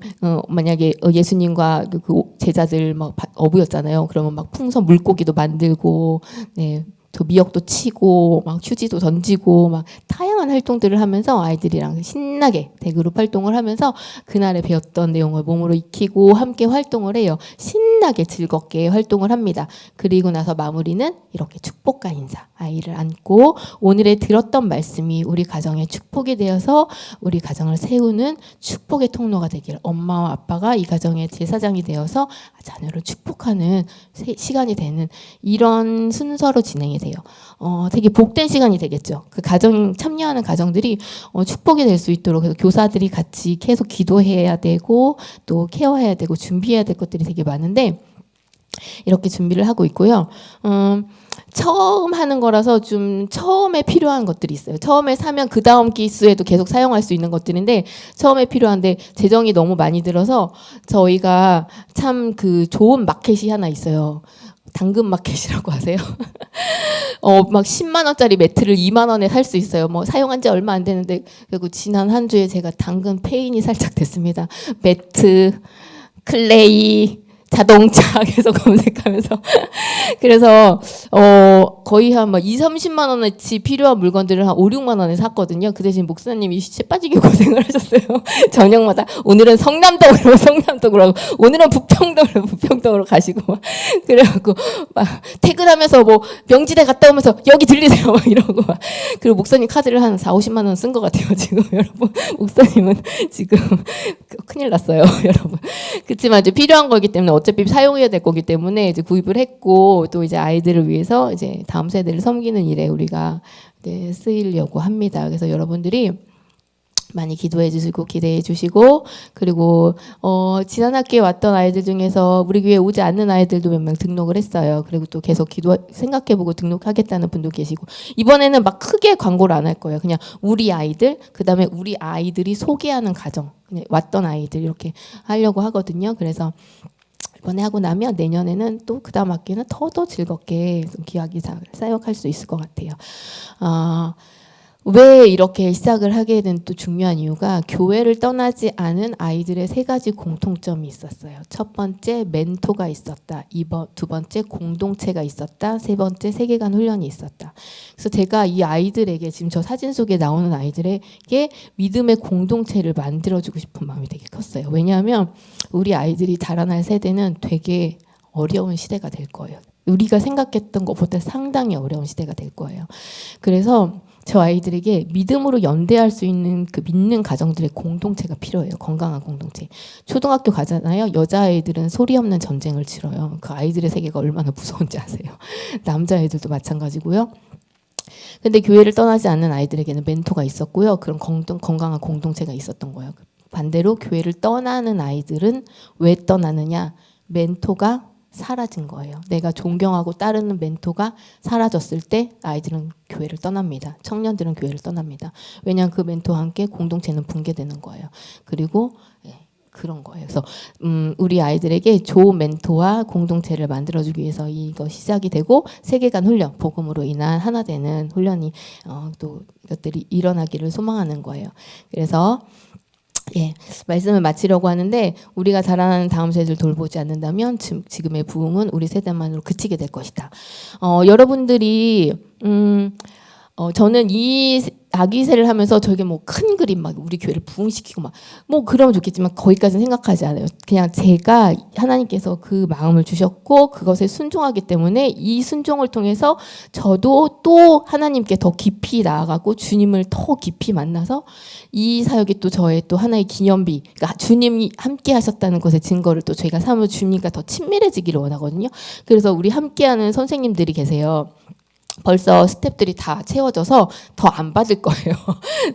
만약에 예수님과 그 제자들 막 어부였잖아요. 그러면 막 풍선 물고기도 만들고 네. 또 미역도 치고 막 휴지도 던지고 막 다양한 활동들을 하면서 아이들이랑 신나게 대그룹 활동을 하면서 그날에 배웠던 내용을 몸으로 익히고 함께 활동을 해요. 신나게 즐겁게 활동을 합니다. 그리고 나서 마무리는 이렇게 축복과 인사. 아이를 안고 오늘의 들었던 말씀이 우리 가정의 축복이 되어서 우리 가정을 세우는 축복의 통로가 되길 엄마와 아빠가 이 가정의 제사장이 되어서 자녀를 축복하는 시간이 되는 이런 순서로 진행이 돼요. 되게 복된 시간이 되겠죠. 그 가정 참여하는 가정들이 축복이 될 수 있도록 그래서 교사들이 같이 계속 기도해야 되고 또 케어해야 되고 준비해야 될 것들이 되게 많은데 이렇게 준비를 하고 있고요. 처음 하는 거라서 좀 처음에 필요한 것들이 있어요. 처음에 사면 그 다음 기수에도 계속 사용할 수 있는 것들인데 처음에 필요한데 재정이 너무 많이 들어서 저희가 참 그 좋은 마켓이 하나 있어요. 당근 마켓이라고 하세요. 막 10만 원짜리 매트를 2만 원에 살 수 있어요. 뭐 사용한 지 얼마 안 되는데 그리고 지난 한 주에 제가 당근 페인이 살짝 됐습니다. 매트, 클레이, 자동차 계속 검색하면서 그래서 거의 한 막 2, 30만 원어치 필요한 물건들을 한 5, 6만 원에 샀거든요. 그 대신 목사님이 시체 빠지게 고생을 하셨어요. 저녁마다 오늘은 성남동으로 하고 오늘은 부평동으로 가시고 막 그래갖고 막 퇴근하면서 뭐 명지대 갔다 오면서 여기 들리세요 막 이러고 막 그리고 목사님 카드를 한 4, 50만 원 쓴 것 같아요. 지금 여러분 목사님은 지금 큰일 났어요. 여러분 그렇지만 이제 필요한 거기 때문에 어차피 사용해야 될 거기 때문에 이제 구입을 했고 또 이제 아이들을 위해서 이제 다음 세대를 섬기는 일에 우리가 이제 쓰이려고 합니다. 그래서 여러분들이 많이 기도해 주시고 기대해 주시고 그리고 지난 학기에 왔던 아이들 중에서 우리 교회 오지 않는 아이들도 몇 명 등록을 했어요. 그리고 또 계속 생각해보고 등록하겠다는 분도 계시고 이번에는 막 크게 광고를 안 할 거예요. 그냥 우리 아이들 그다음에 우리 아이들이 소개하는 가정 그냥 왔던 아이들 이렇게 하려고 하거든요. 그래서 이번에 하고 나면 내년에는 또 그다음 학기는 더 즐겁게 기하기 사역할 수 있을 것 같아요. 왜 이렇게 시작을 하게 된 또 중요한 이유가 교회를 떠나지 않은 아이들의 세 가지 공통점이 있었어요. 첫 번째 멘토가 있었다. 두 번째 공동체가 있었다. 세 번째 세계관 훈련이 있었다. 그래서 제가 이 아이들에게 지금 저 사진 속에 나오는 아이들에게 믿음의 공동체를 만들어주고 싶은 마음이 되게 컸어요. 왜냐하면 우리 아이들이 자라날 세대는 되게 어려운 시대가 될 거예요. 우리가 생각했던 것보다 상당히 어려운 시대가 될 거예요. 그래서 저 아이들에게 믿음으로 연대할 수 있는 그 믿는 가정들의 공동체가 필요해요. 건강한 공동체. 초등학교 가잖아요. 여자아이들은 소리 없는 전쟁을 치러요. 그 아이들의 세계가 얼마나 무서운지 아세요? 남자아이들도 마찬가지고요. 근데 교회를 떠나지 않는 아이들에게는 멘토가 있었고요. 그런 건강한 공동체가 있었던 거예요. 반대로 교회를 떠나는 아이들은 왜 떠나느냐? 멘토가 사라진 거예요. 내가 존경하고 따르는 멘토가 사라졌을 때 아이들은 교회를 떠납니다. 청년들은 교회를 떠납니다. 왜냐하면 그 멘토와 함께 공동체는 붕괴되는 거예요. 그리고 그런 거예요. 그래서 우리 아이들에게 좋은 멘토와 공동체를 만들어주기 위해서 이거 시작이 되고 세계관 훈련, 복음으로 인한 하나 되는 훈련이 또 이것들이 일어나기를 소망하는 거예요. 그래서 말씀을 마치려고 하는데 우리가 자라나는 다음 세대를 돌보지 않는다면 지금의 부흥은 우리 세대만으로 그치게 될 것이다. 여러분들이 저는 이 아기세를 하면서 저게 뭐 큰 그림 막 우리 교회를 부흥시키고 막 뭐 그러면 좋겠지만 거기까지는 생각하지 않아요. 그냥 제가 하나님께서 그 마음을 주셨고 그것에 순종하기 때문에 이 순종을 통해서 저도 또 하나님께 더 깊이 나아가고 주님을 더 깊이 만나서 이 사역이 또 저의 또 하나의 기념비, 그러니까 주님이 함께 하셨다는 것의 증거를 또 저희가 삼으며 주님과 더 친밀해지기를 원하거든요. 그래서 우리 함께하는 선생님들이 계세요. 벌써 스텝들이 다 채워져서 더 안 받을 거예요.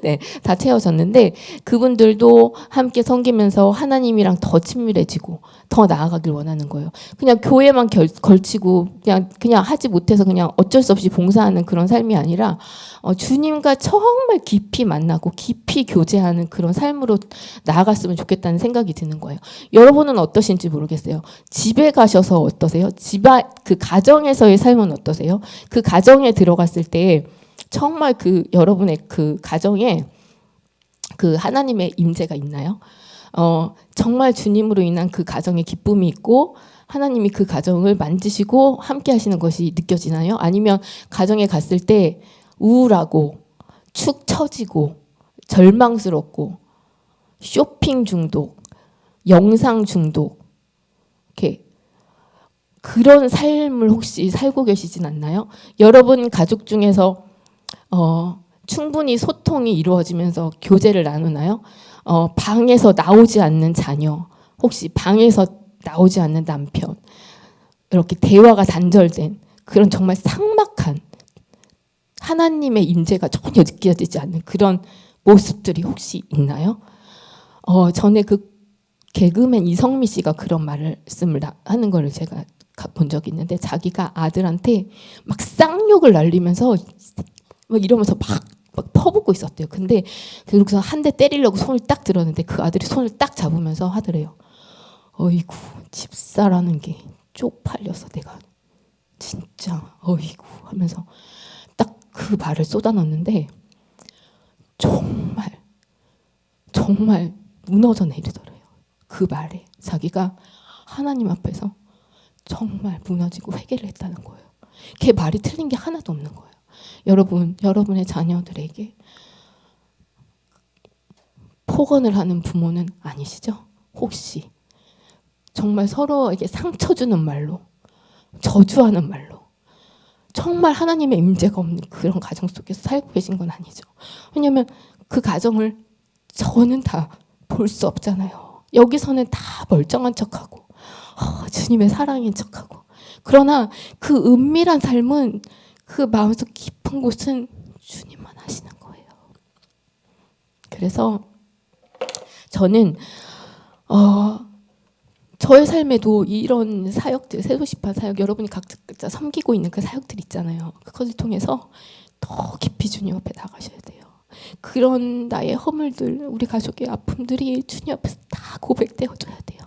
네, 다 채워졌는데 그분들도 함께 섬기면서 하나님이랑 더 친밀해지고 더 나아가길 원하는 거예요. 그냥 교회만 걸치고 그냥 하지 못해서 그냥 어쩔 수 없이 봉사하는 그런 삶이 아니라 주님과 정말 깊이 만나고 깊이 교제하는 그런 삶으로 나아갔으면 좋겠다는 생각이 드는 거예요. 여러분은 어떠신지 모르겠어요. 집에 가셔서 어떠세요? 그 가정에서의 삶은 어떠세요? 그 가정에 들어갔을 때 정말 그 여러분의 그 가정에 그 하나님의 임재가 있나요? 정말 주님으로 인한 그 가정에 기쁨이 있고 하나님이 그 가정을 만지시고 함께 하시는 것이 느껴지나요? 아니면 가정에 갔을 때 우울하고 축 처지고 절망스럽고 쇼핑 중독, 영상 중독 이렇게 그런 삶을 혹시 살고 계시진 않나요? 여러분 가족 중에서 충분히 소통이 이루어지면서 교제를 나누나요? 방에서 나오지 않는 자녀, 혹시 방에서 나오지 않는 남편, 이렇게 대화가 단절된 그런 정말 삭막한 하나님의 임재가 전혀 느껴지지 않는 그런 모습들이 혹시 있나요? 전에 그 개그맨 이성미 씨가 그런 말씀을 하는 걸 제가 본 적이 있는데 자기가 아들한테 막 쌍욕을 날리면서 막 이러면서 막 퍼붓고 있었대요. 근데 그러고서 한 대 때리려고 손을 딱 들었는데 그 아들이 손을 딱 잡으면서 하더래요. 어이구 집사라는 게 쪽팔려서 내가 진짜 어이구 하면서 딱 그 말을 쏟아넣는데 정말 무너져 내리더래요. 그 말에 자기가 하나님 앞에서 정말 무너지고 회개를 했다는 거예요. 걔 말이 틀린 게 하나도 없는 거예요. 여러분의 자녀들에게 폭언을 하는 부모는 아니시죠? 혹시 정말 서로에게 상처 주는 말로 저주하는 말로 정말 하나님의 임재가 없는 그런 가정 속에서 살고 계신 건 아니죠. 왜냐하면 그 가정을 저는 다 볼 수 없잖아요. 여기서는 다 멀쩡한 척하고 주님의 사랑인 척하고 그러나 그 은밀한 삶은 그 마음속 깊은 곳은 주님만 하시는 거예요. 그래서 저는 저의 삶에도 이런 사역들, 새도시판 사역, 여러분이 각자 섬기고 있는 그 사역들 있잖아요. 그것을 통해서 더 깊이 주님 앞에 나가셔야 돼요. 그런 나의 허물들, 우리 가족의 아픔들이 주님 앞에서 다 고백되어줘야 돼요.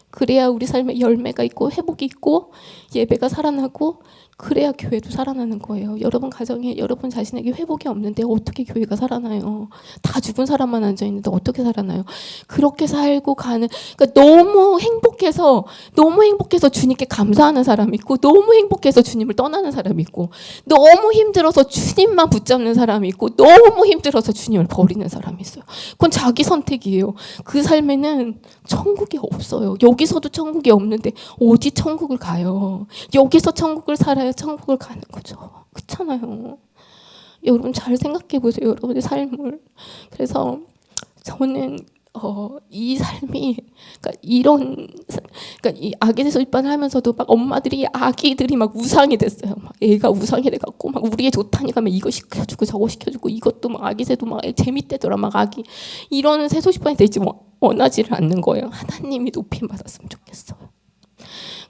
그래야 우리 삶에 열매가 있고 회복이 있고 예배가 살아나고 그래야 교회도 살아나는 거예요. 여러분 가정에 여러분 자신에게 회복이 없는데 어떻게 교회가 살아나요? 다 죽은 사람만 앉아있는데 어떻게 살아나요? 그렇게 살고 가는 그러니까 너무 행복해서 주님께 감사하는 사람이 있고 너무 행복해서 주님을 떠나는 사람이 있고 너무 힘들어서 주님만 붙잡는 사람이 있고 너무 힘들어서 주님을 버리는 사람이 있어요. 그건 자기 선택이에요. 그 삶에는 천국이 없어요. 여기서도 천국이 없는데 어디 천국을 가요? 여기서 천국을 살아야 천국을 가는 거죠. 그렇잖아요. 여러분 잘 생각해 보세요. 여러분의 삶을. 그래서 저는 이 삶이 그러니까 이 아기새소집반을 하면서도 막 엄마들이 아기들이 막 우상이 됐어요. 막 애가 우상이 돼갖고 막 우리 애 좋다니까 막 이거 시켜주고 저거 시켜주고 이것도 막 아기새도 막 재밌대더라 막 아기 이런 새소집반이 되지 뭐 원하지를 않는 거예요. 하나님이 높임 받았으면 좋겠어요.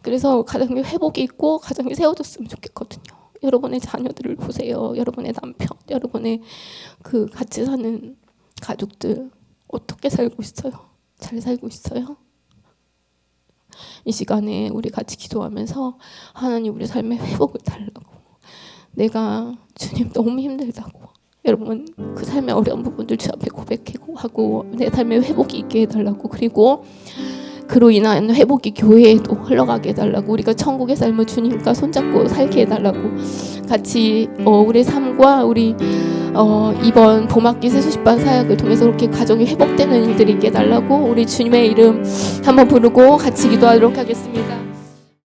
그래서 가정의 회복이 있고 가정이 세워졌으면 좋겠거든요. 여러분의 자녀들을 보세요. 여러분의 남편, 여러분의 그 같이 사는 가족들 어떻게 살고 있어요? 잘 살고 있어요? 이 시간에 우리 같이 기도하면서 하나님 우리 삶의 회복을 달라고, 내가 주님 너무 힘들다고, 여러분 그 삶의 어려운 부분들 주 앞에 고백하고 내 삶의 회복이 있게 해달라고, 그리고 그로 인한 회복이 교회에도 흘러가게 해달라고, 우리가 천국의 삶을 주님과 손잡고 살게 해달라고, 같이 우리의 삶과 우리 이번 봄학기 세수십반 사역을 통해서 그렇게 가정이 회복되는 일들이 있게 해달라고 우리 주님의 이름 한번 부르고 같이 기도하도록 하겠습니다.